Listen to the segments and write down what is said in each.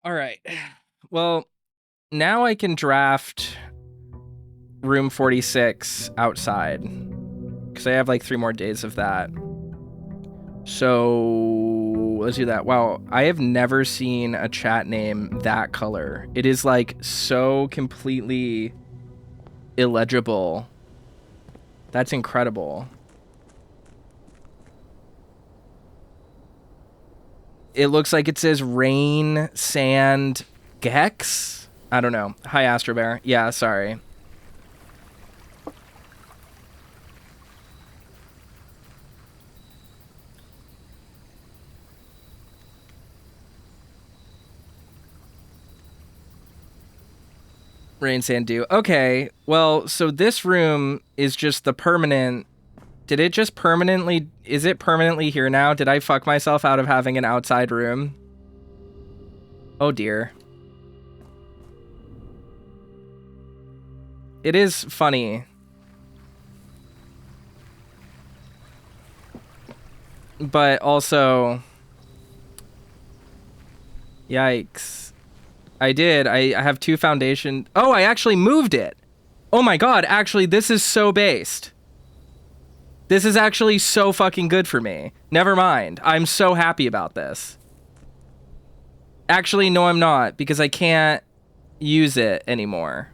All right. Well, now I can draft room 46 outside because I have like 3 more days of that. So let's do that. Wow, I have never seen a chat name that color. It is like so completely illegible. That's incredible. It looks like it says rain, sand, Gex? I don't know. Hi, Astro Bear. Yeah, sorry. Rain, sand, dew. Okay, well, so this room is just the permanent... Did it just permanently... Is it permanently here now? Did I fuck myself out of having an outside room? Oh, dear. It is funny. But also... Yikes. I did. I have 2 foundation... Oh, I actually moved it! Oh my god, actually, this is so based. This is actually so fucking good for me. Never mind. I'm so happy about this. Actually, no, I'm not, because I can't use it anymore.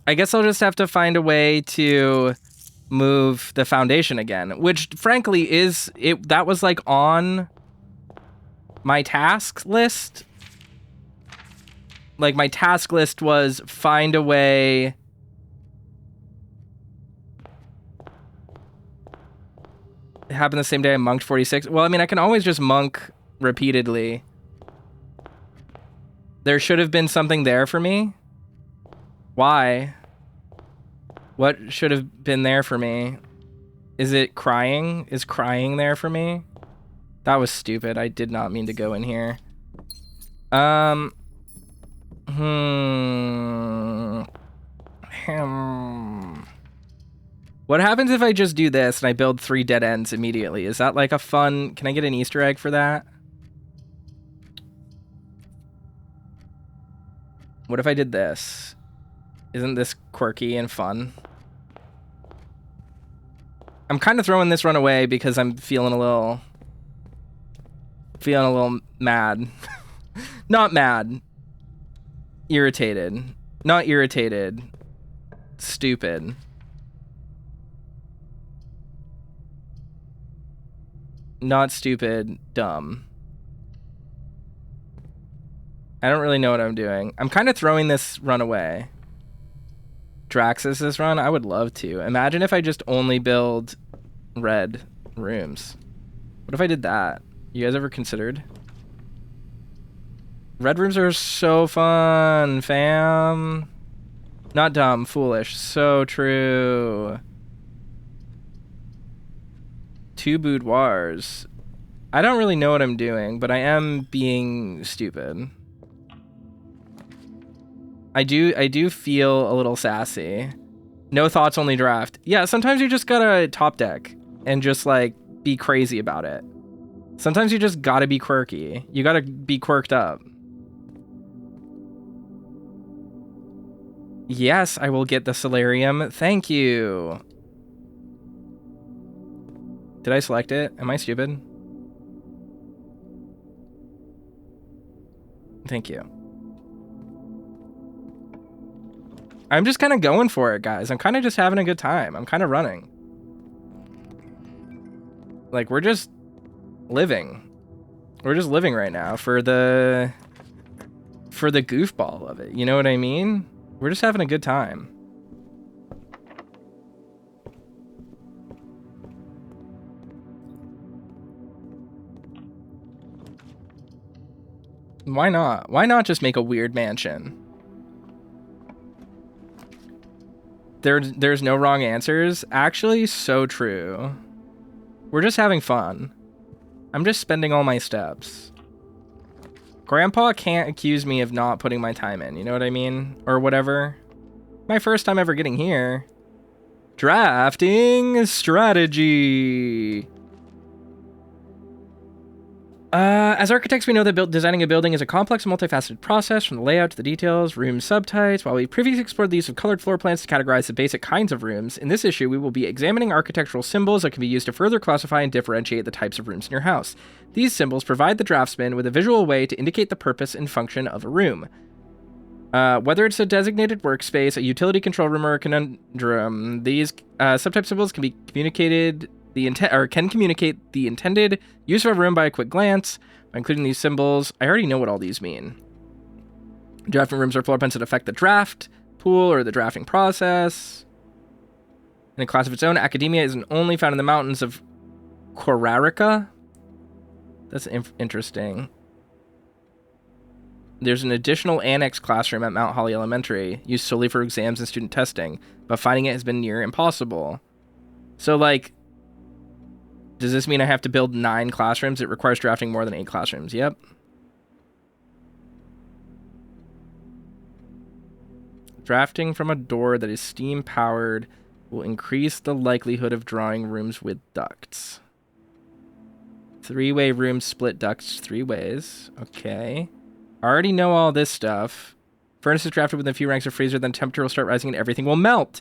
I guess I'll just have to find a way to move the foundation again, which frankly is it. That was like on my task list. Like my task list was find a way. It happened the same day I monked 46. Well, I mean, I can always just monk repeatedly. There should have been something there for me. Why? What should have been there for me? Is it crying? Is crying there for me? That was stupid. I did not mean to go in here. What happens if I just do this and I build 3 dead ends immediately? Is that like a fun... Can I get an Easter egg for that? What if I did this? Isn't this quirky and fun? I'm kind of throwing this run away because I'm feeling a little mad. Not mad. Irritated. Not irritated. Stupid. Not stupid. Dumb. I don't really know what I'm doing. I'm kind of throwing this run away. Draxus' run? I would love to. Imagine if I just only build red rooms. What if I did that? You guys ever considered? Red rooms are so fun, fam. Not dumb, foolish. So true. 2 boudoirs. I don't really know what I'm doing, but I am being stupid. I do feel a little sassy. No thoughts, only draft. Yeah, sometimes you just gotta top deck and just like be crazy about it. Sometimes you just gotta be quirky. You gotta be quirked up. Yes, I will get the solarium. Thank you. Did I select it? Am I stupid? Thank you. I'm just kind of going for it, guys. I'm kind of just having a good time. I'm kind of running. Like, we're just living. We're just living right now for the goofball of it. You know what I mean? We're just having a good time. Why not? Why not just make a weird mansion? There's no wrong answers. Actually, so true. We're just having fun. I'm just spending all my steps. Grandpa can't accuse me of not putting my time in, you know what I mean? Or whatever. My first time ever getting here. Drafting strategy. As architects, we know that designing a building is a complex and multifaceted process, from the layout to the details, room subtypes. While we previously explored the use of colored floor plans to categorize the basic kinds of rooms, in this issue we will be examining architectural symbols that can be used to further classify and differentiate the types of rooms in your house. These symbols provide the draftsman with a visual way to indicate the purpose and function of a room. Whether it's a designated workspace, a utility control room, or a conundrum, these subtype symbols can be communicated can communicate the intended use of a room by a quick glance. By including these symbols, I already know what all these mean. Drafting rooms are floor plans that affect the draft pool or the drafting process. In a class of its own, academia isn't only found in the mountains of Korarica. That's interesting. There's an additional annex classroom at Mount Holly Elementary, used solely for exams and student testing, but finding it has been near impossible. So, like, does this mean I have to build 9 classrooms? It requires drafting more than 8 classrooms. Yep. Drafting from a door that is steam-powered will increase the likelihood of drawing rooms with ducts. 3-way rooms split ducts 3 ways. Okay. I already know all this stuff. Furnace is drafted within a few ranks of freezer, then temperature will start rising and everything will melt.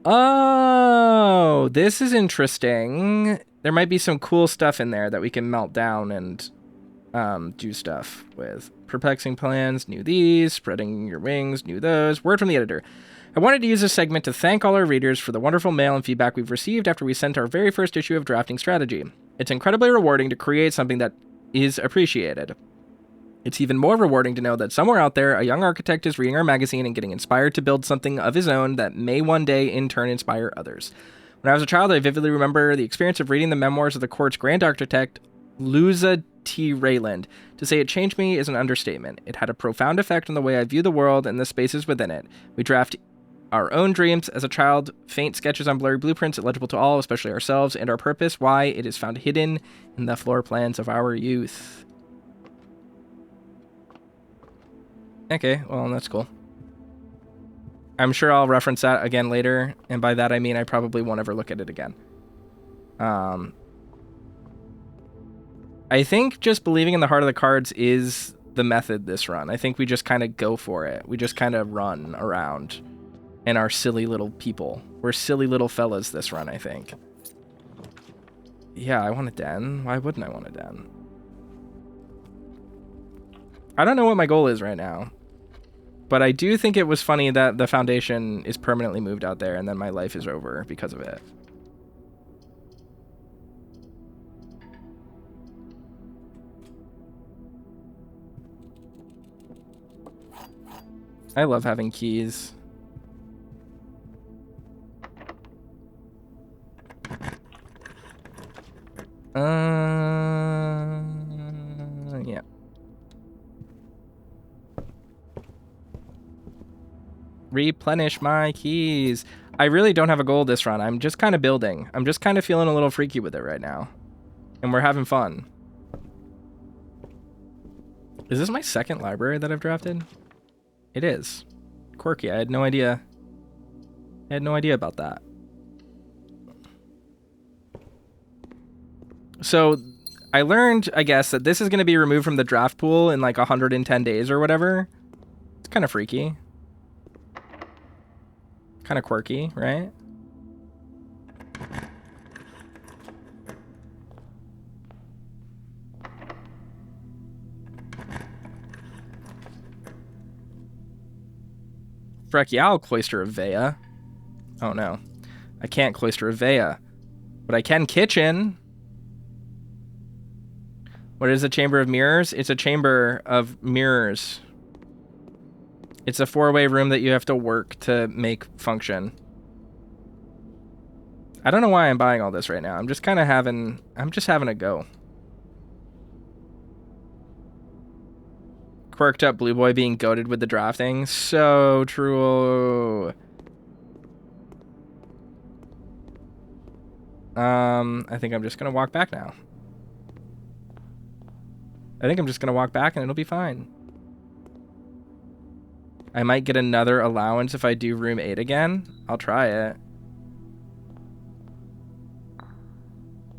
Oh, this is interesting. There might be some cool stuff in there that we can melt down and do stuff with. Perplexing plans, knew these. Spreading your wings, knew those. Word from the editor. I wanted to use this segment to thank all our readers for the wonderful mail and feedback we've received after we sent our very first issue of Drafting Strategy. It's incredibly rewarding to create something that is appreciated. It's even more rewarding to know that somewhere out there, a young architect is reading our magazine and getting inspired to build something of his own that may one day in turn inspire others. When I was a child, I vividly remember the experience of reading the memoirs of the court's grand architect, Luza T. Rayland. To say it changed me is an understatement. It had a profound effect on the way I view the world and the spaces within it. We draft our own dreams as a child, faint sketches on blurry blueprints, illegible to all, especially ourselves, and our purpose, why it is found hidden in the floor plans of our youth. Okay, well, that's cool. I'm sure I'll reference that again later, and by that I mean I probably won't ever look at it again. I think just believing in the heart of the cards is the method this run. I think we just kind of go for it. We just kind of run around and are silly little people. We're silly little fellas this run, I think. Yeah, I want a den. Why wouldn't I want a den? I don't know what my goal is right now. But I do think it was funny that the foundation is permanently moved out there and then my life is over because of it. I love having keys. Yeah. Replenish my keys. I really don't have a goal this run. I'm just kind of building. I'm just kind of feeling a little freaky with it right now. And we're having fun. Is this my second library that I've drafted? It is. Quirky. I had no idea. I had no idea about that. So I learned, I guess, that this is going to be removed from the draft pool in like 110 days or whatever. It's kind of freaky. Kind of quirky, right? Brachial Cloister of Vea. Oh no. I can't Cloister of Vea. But I can Kitchen. What is a Chamber of Mirrors? It's a chamber of mirrors. It's a 4-way room that you have to work to make function. I don't know why I'm buying all this right now. I'm just having a go. Quirked up Blue Boy being goated with the drafting. So true. I think I'm just gonna walk back now. I think I'm just gonna walk back and it'll be fine. I might get another allowance if I do room 8 again. I'll try it.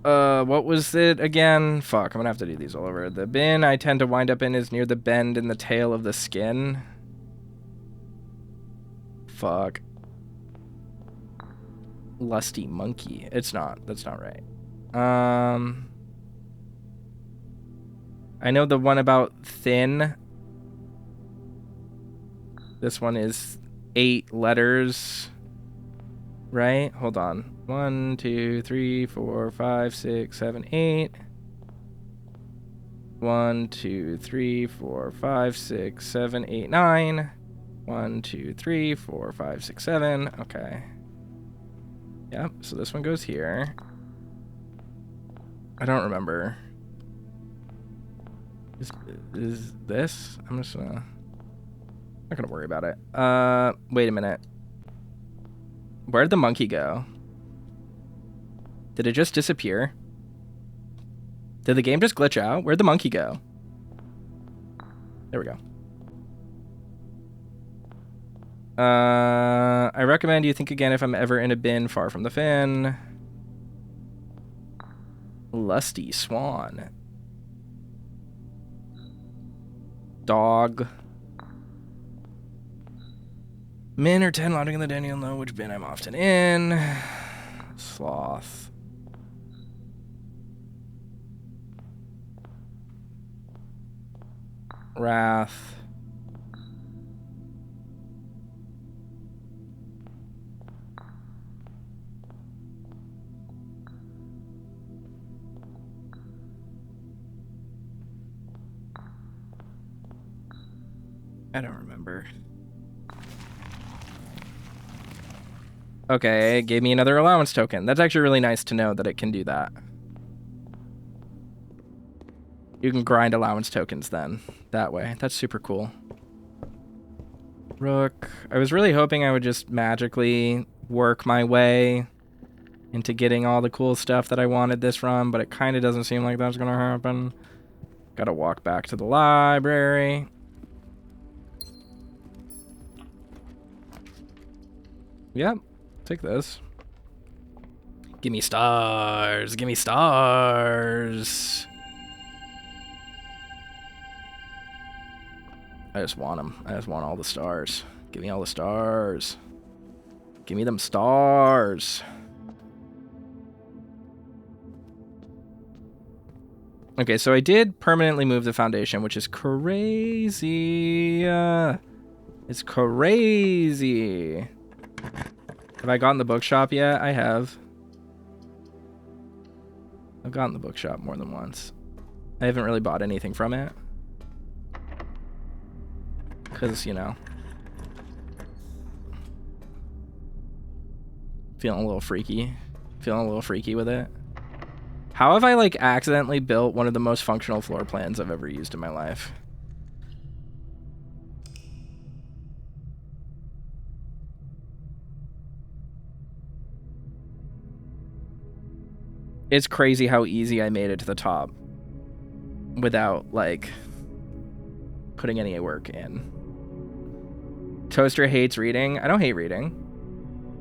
What was it again? Fuck, I'm gonna have to do these all over. The bin I tend to wind up in is near the bend in the tail of the skin. Fuck. Lusty monkey. It's not. That's not right. I know the one about thin. This one is 8 letters. Right? Hold on. 1, 2, 3, 4, 5, 6, 7, 8. 1, 2, 3, 4, 5, 6, 7, 8, 9. 1, 2, 3, 4, 5, 6, 7. Okay. Yep, so this one goes here. I don't remember. Is this? I'm just not gonna worry about it. Wait a minute. Where'd the monkey go? Did it just disappear? Did the game just glitch out? Where'd the monkey go? There we go. I recommend you think again if I'm ever in a bin far from the fin. Lusty swan. Dog. Min or 10 loading in the den, you'll know which bin I'm often in. Sloth. Wrath. I don't remember. Okay, it gave me another allowance token. That's actually really nice to know that it can do that. You can grind allowance tokens then, that way. That's super cool. Rook. I was really hoping I would just magically work my way into getting all the cool stuff that I wanted this run, but it kind of doesn't seem like that's gonna happen. Gotta walk back to the library. Yep, take this. Give me stars. Give me stars. I just want them. I just want all the stars. Give me all the stars. Give me them stars. Okay, so I did permanently move the foundation, which is crazy. It's crazy. Have I gotten the bookshop yet? I have. I've gotten the bookshop more than once. I haven't really bought anything from it. Because, you know. Feeling a little freaky. Feeling a little freaky with it. How have I, like, accidentally built one of the most functional floor plans I've ever used in my life? It's crazy how easy I made it to the top without, like, putting any work in. Toaster hates reading. I don't hate reading.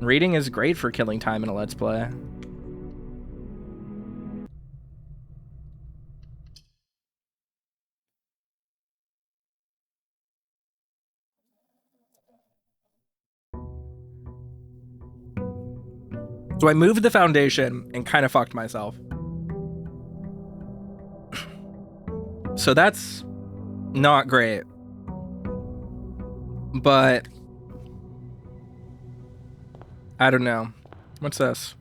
Reading is great for killing time in a Let's Play. So I moved the foundation and kind of fucked myself. So that's not great. But I don't know. What's this?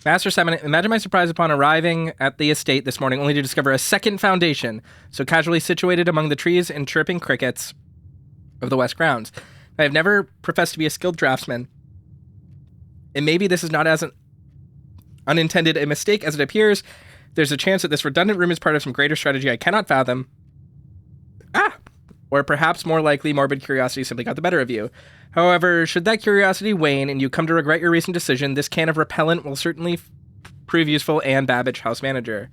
Master Simon, imagine my surprise upon arriving at the estate this morning only to discover a second foundation, so casually situated among the trees and chirping crickets of the west grounds. I have never professed to be a skilled draftsman, and maybe this is not as an unintended a mistake as it appears. There's a chance that this redundant room is part of some greater strategy I cannot fathom. Or perhaps more likely, morbid curiosity simply got the better of you. However, should that curiosity wane and you come to regret your recent decision, this can of repellent will certainly prove useful. And Babbage, house manager.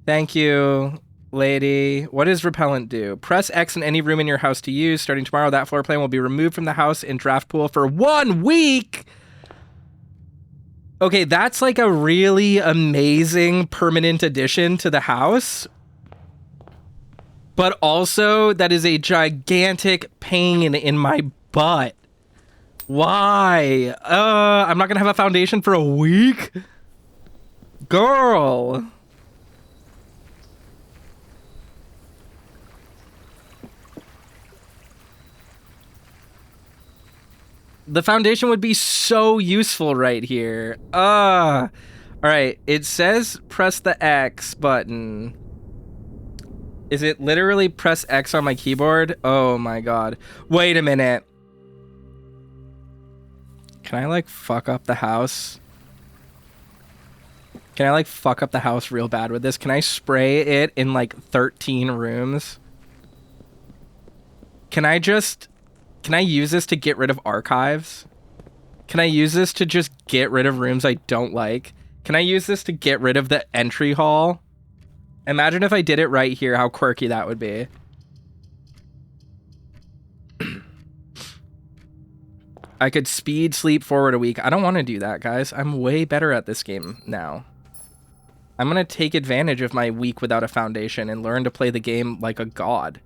Thank you, lady. What does repellent do? Press X in any room in your house to use. Starting tomorrow, that floor plan will be removed from the house in draft pool for 1 week. Okay, that's like a really amazing permanent addition to the house. But also, that is a gigantic pain in my butt. Why? I'm not gonna have a foundation for a week? Girl. The foundation would be so useful right here. All right, it says press the X button. Is it literally press X on my keyboard? Oh my god. Wait a minute. Can I like fuck up the house? Can I like fuck up the house real bad with this? Can I spray it in like 13 rooms? Can I use this to get rid of archives? Can I use this to just get rid of rooms I don't like? Can I use this to get rid of the entry hall? Imagine if I did it right here, how quirky that would be. I could speed sleep forward a week. I don't want to do that, guys. I'm way better at this game now. I'm going to take advantage of my week without a foundation and learn to play the game like a god.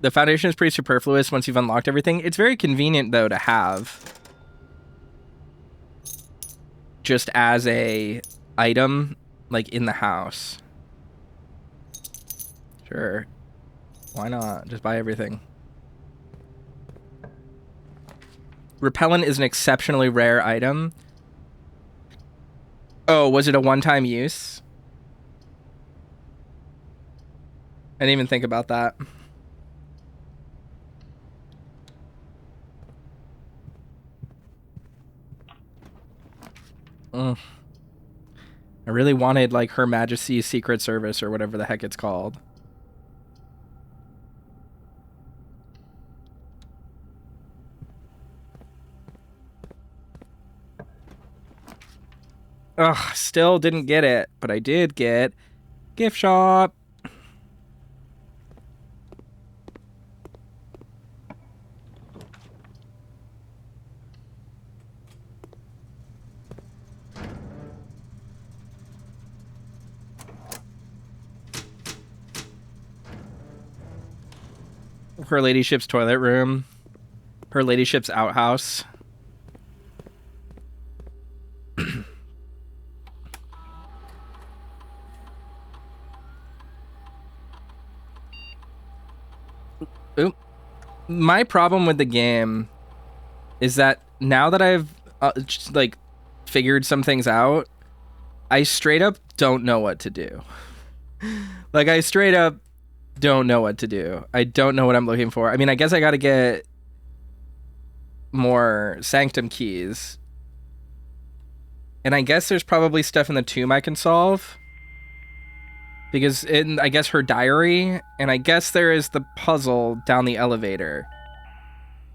The foundation is pretty superfluous once you've unlocked everything. It's very convenient, though, to have. Just as a item, like, in the house. Sure. Why not? Just buy everything. Repellent is an exceptionally rare item. Oh, was it a one-time use? I didn't even think about that. I really wanted, like, Her Majesty's Secret Service or whatever the heck it's called. Ugh, still didn't get it, but I did get gift shop. Her ladyship's toilet room. Her ladyship's outhouse. Oop. My problem with the game is that now that I've just, like, figured some things out, I straight up don't know what to do. Like, I straight up don't know what to do. I don't know what I'm looking for. I mean, I guess I gotta get more sanctum keys. And I guess there's probably stuff in the tomb I can solve. Because in, I guess, her diary, and I guess there is the puzzle down the elevator.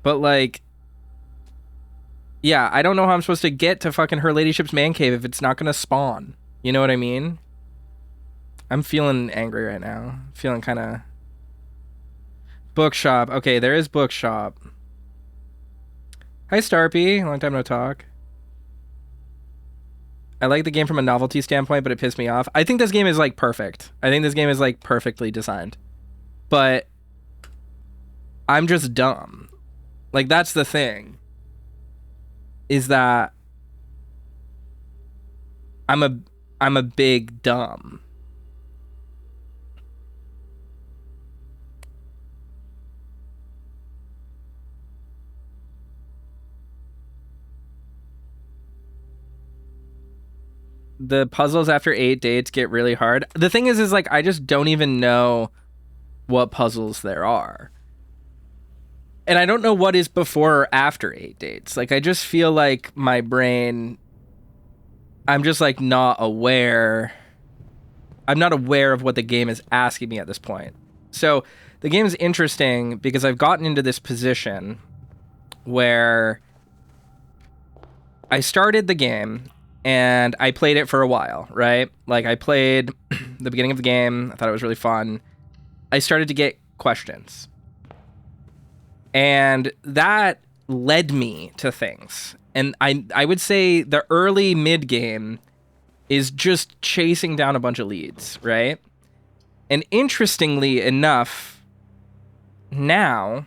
But, like, yeah, I don't know how I'm supposed to get to fucking Her Ladyship's man cave if it's not gonna spawn. You know what I mean? I'm feeling angry right now. Feeling kind of... Bookshop. Okay, there is bookshop. Hi, Starpy. Long time no talk. I like the game from a novelty standpoint, but it pissed me off. I think this game is, like, perfect. I think this game is, like, perfectly designed. But I'm just dumb. Like, that's the thing. Is that I'm a big dumb. the puzzles after 8 dates get really hard. The thing is like, I just don't even know what puzzles there are. And I don't know what is before or after 8 dates. Like, I just feel like my brain, I'm just like not aware. I'm not aware of what the game is asking me at this point. So the game is interesting because I've gotten into this position where I started the game and I played it for a while, right? Like, I played the beginning of the game. I thought it was really fun. I started to get questions. And that led me to things. And I would say the early mid-game is just chasing down a bunch of leads, right? And interestingly enough, now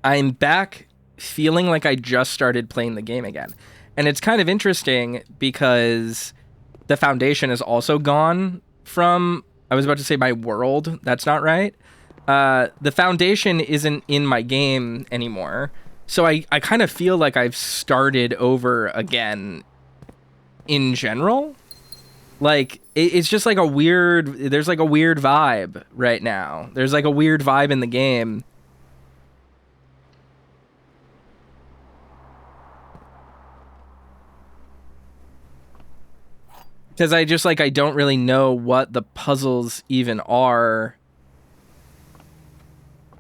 I'm back feeling like I just started playing the game again. And it's kind of interesting because the foundation is also gone from, I was about to say my world. That's not right. The foundation isn't in my game anymore. So I kind of feel like I've started over again in general. Like, it's just like there's like a weird vibe right now. There's like a weird vibe in the game. Because I don't really know what the puzzles even are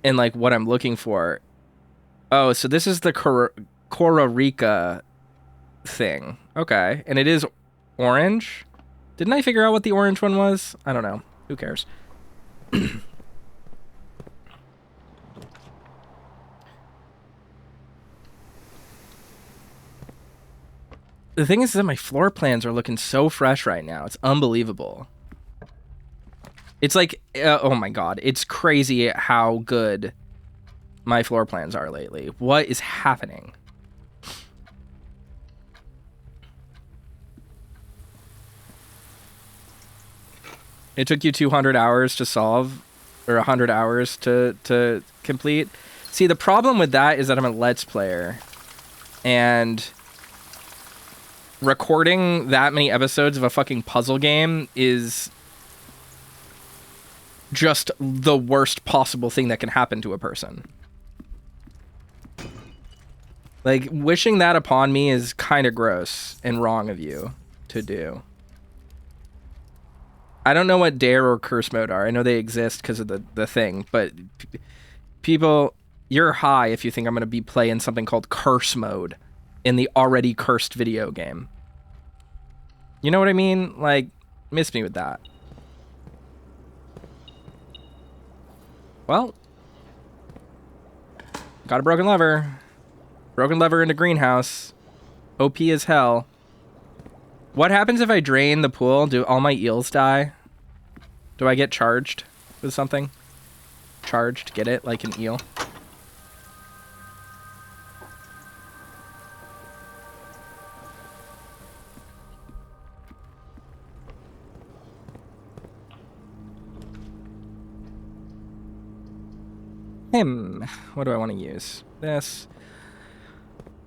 and like what I'm looking for. Oh, so this is the Kororika thing. Okay. And it is orange. Didn't I figure out what the orange one was? I don't know. Who cares? The thing is that my floor plans are looking so fresh right now. It's unbelievable. It's like, oh my god. It's crazy how good my floor plans are lately. What is happening? It took you 200 hours to solve, or 100 hours to complete. See, the problem with that is that I'm a Let's Player, and recording that many episodes of a fucking puzzle game is just the worst possible thing that can happen to a person. Like, wishing that upon me is kind of gross and wrong of you to do. I don't know what dare or curse mode are. I know they exist because of the thing, but people, you're high if you think I'm going to be playing something called curse mode in the already cursed video game. You know what I mean? Like, miss me with that. Well, got a broken lever. Broken lever into greenhouse. OP as hell. What happens if I drain the pool? Do all my eels die? Do I get charged with something? Charged, get it? Like an eel. What do I want to use? This.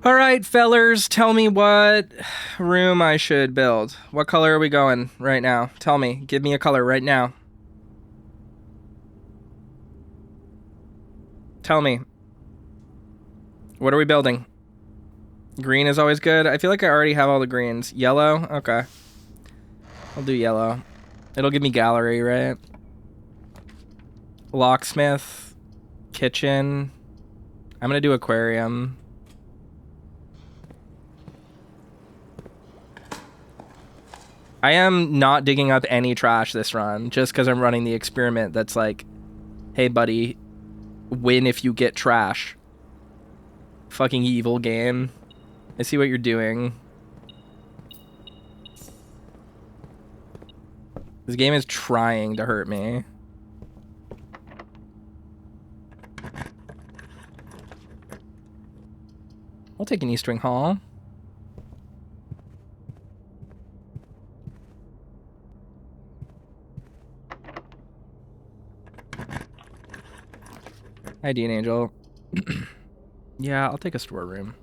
All right, fellers, tell me what room I should build. What color are we going right now? Tell me. Give me a color right now. Tell me. What are we building? Green is always good. I feel like I already have all the greens. Yellow? Okay. I'll do yellow. It'll give me gallery, right? Locksmith. Kitchen. I'm gonna do aquarium. I am not digging up any trash this run, just because I'm running the experiment that's like, hey buddy, win if you get trash. Fucking evil game. I see what you're doing. This game is trying to hurt me. I'll take an East Wing Hall. Hi, Dean Angel. Yeah, I'll take a storeroom.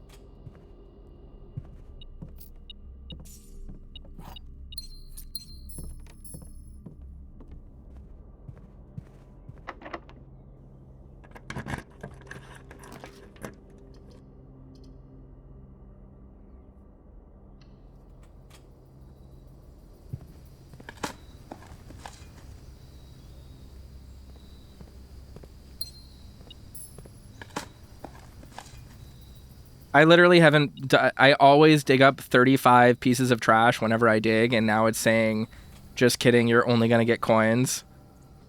I literally haven't. I always dig up 35 pieces of trash whenever I dig, and now it's saying, "Just kidding, you're only gonna get coins."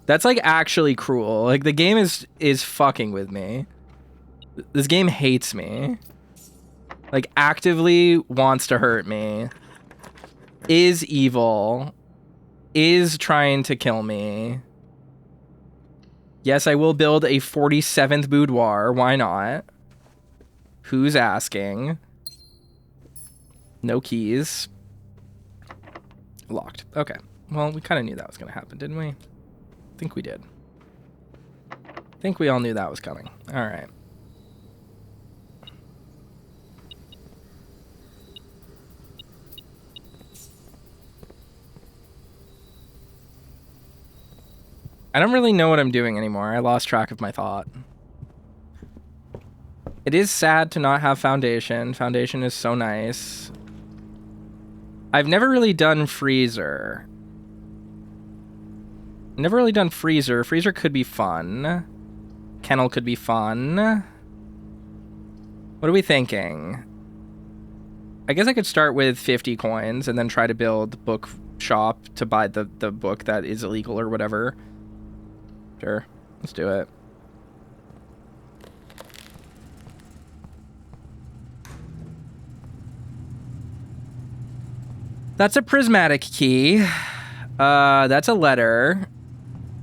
That's like actually cruel. Like the game is fucking with me. This game hates me. Like actively wants to hurt me. Is evil. Is trying to kill me. Yes, I will build a 47th boudoir. Why not? Who's asking? No keys. Locked. Okay. Well, we kind of knew that was going to happen, didn't we? I think we did. I think we all knew that was coming. All right. I don't really know what I'm doing anymore. I lost track of my thought. It is sad to not have foundation. Foundation is so nice. I've never really done freezer. Never really done freezer. Freezer could be fun. Kennel could be fun. What are we thinking? I guess I could start with 50 coins and then try to build bookshop to buy the book that is illegal or whatever. Sure, let's do it. That's a prismatic key. That's a letter.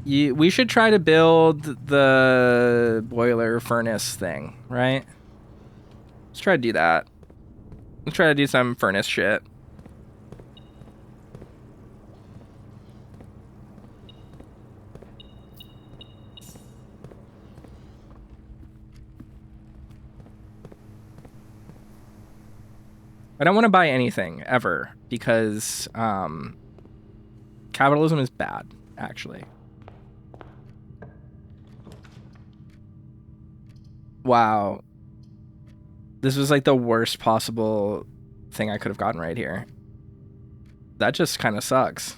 We should try to build the boiler furnace thing, right? Let's try to do that. Let's try to do some furnace shit. I don't want to buy anything ever because capitalism is bad, actually. Wow. This was like the worst possible thing I could have gotten right here. That just kind of sucks.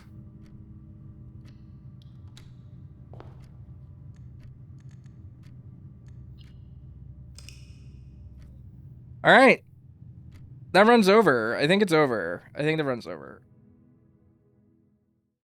All right. That run's over. I think it's over. I think the run's over.